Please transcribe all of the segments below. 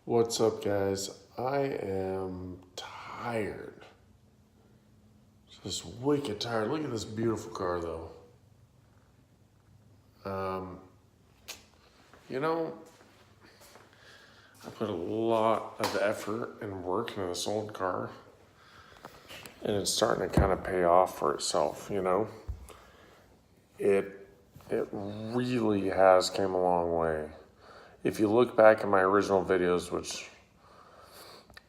What's up, guys? I am tired. Just wicked tired. Look at this beautiful car, though. Um, you know, I put a lot of effort and work into this old car, and it's starting to kind of pay off for itself. It it really has came a long way. If you look back at my original videos, which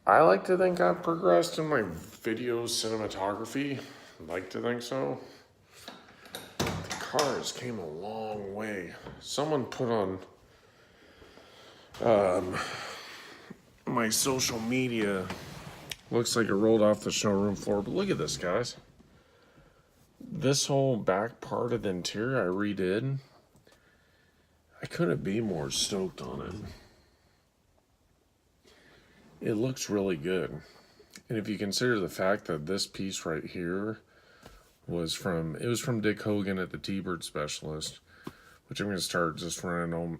I like to think I've progressed in my video cinematography, I'd like to think so. Cars came a long way. Someone put on my social media. Looks like it rolled off the showroom floor, but look at this, guys. This whole back part of the interior I redid. I couldn't be more stoked on it. It looks really good. And if you consider the fact that this piece right here was from Dick Hogan at the T-Bird Specialist, which I'm going to start just running on,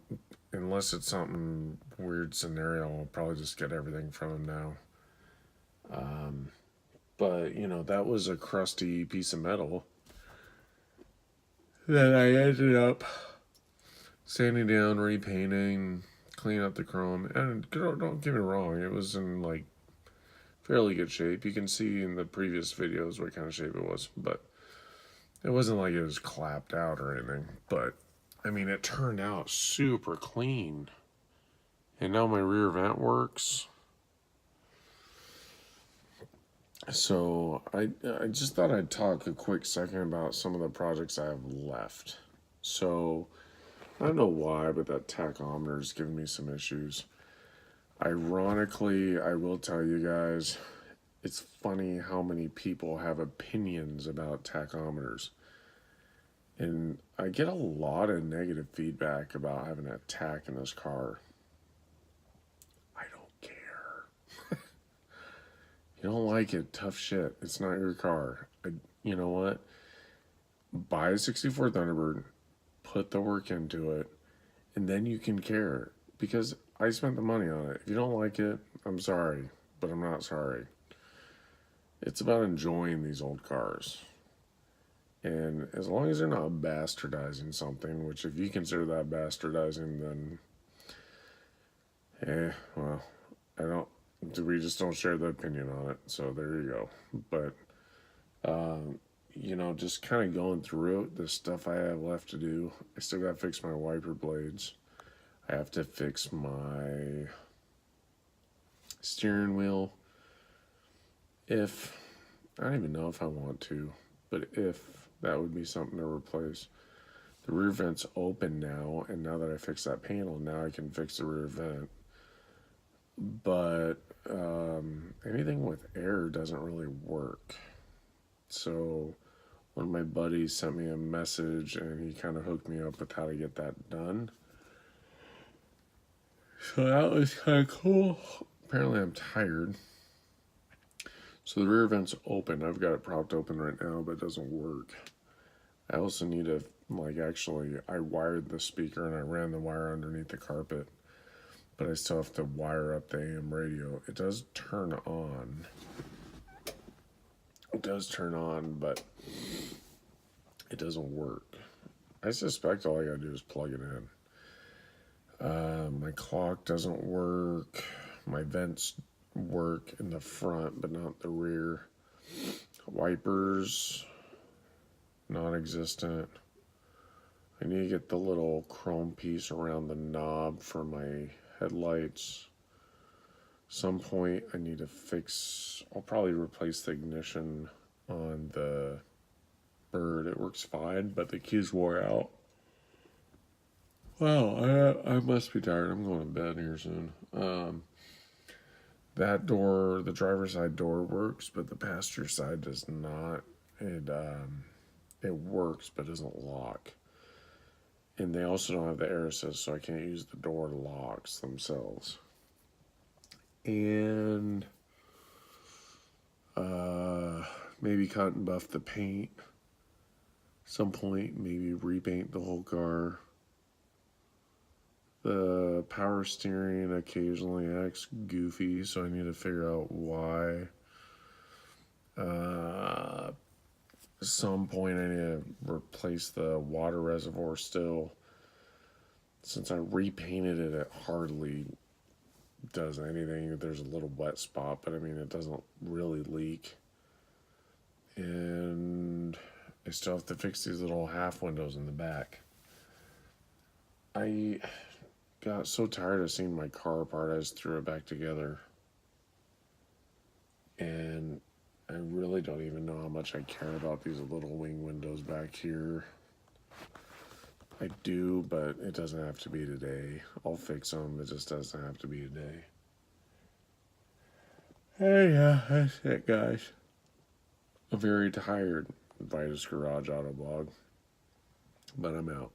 unless it's something weird scenario, I'll probably just get everything from him now. But, that was a crusty piece of metal that I ended up sanding down, repainting, cleaning up the chrome. And don't get me wrong, it was in, fairly good shape. You can see in the previous videos what kind of shape it was. But it wasn't like it was clapped out or anything. But, it turned out super clean. And now my rear vent works. So I just thought I'd talk a quick second about some of the projects I have left. So I don't know why, but that tachometer is giving me some issues. Ironically, I will tell you guys, it's funny how many people have opinions about tachometers. And I get a lot of negative feedback about having a tach in this car. I don't care. You don't like it, tough shit. It's not your car. You know what? Buy a 64 Thunderbird, put the work into it, and then you can care. Because I spent the money on it. If you don't like it, I'm sorry, but I'm not sorry. It's about enjoying these old cars. And as long as they're not bastardizing something, which if you consider that bastardizing, then, well, I don't, we just don't share the opinion on it. So there you go. But, just kind of going through it, the stuff I have left to do. I still got to fix my wiper blades. I have to fix my steering wheel. I don't even know if I want to, but if that would be something to replace. The rear vent's open now, and now that I fixed that panel, now I can fix the rear vent. But anything with air doesn't really work. So one of my buddies sent me a message, and he kind of hooked me up with how to get that done. So that was kind of cool. Apparently I'm tired. So the rear vent's open. I've got it propped open right now, but it doesn't work. I also need to, I wired the speaker and I ran the wire underneath the carpet. But I still have to wire up the AM radio. It does turn on. It does turn on, but it doesn't work. I suspect all I gotta do is plug it in. My clock doesn't work. My vents work in the front, but not the rear. Wipers, non-existent. I need to get the little chrome piece around the knob for my headlights. Some point I need to I'll probably replace the ignition on the Bird. It works fine, but the keys wore out. Wow, I must be tired. I'm going to bed here soon. That door, the driver's side door works, but the passenger side does not. It works, but doesn't lock. And they also don't have the air assist, so I can't use the door locks themselves. And maybe cut and buff the paint. Some point, maybe repaint the whole car. The power steering occasionally acts goofy, so I need to figure out why. At some point, I need to replace the water reservoir still. Since I repainted it, it hardly does anything. There's a little wet spot, but I mean, it doesn't really leak. And I still have to fix these little half windows in the back. I got so tired of seeing my car apart, I just threw it back together. And I really don't even know how much I care about these little wing windows back here. I do, but it doesn't have to be today. I'll fix them, it just doesn't have to be today. Hey, yeah, that's it, guys. I'm very tired. Vitus Garage Autoblog. But I'm out.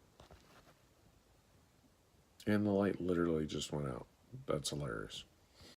And the light literally just went out. That's hilarious.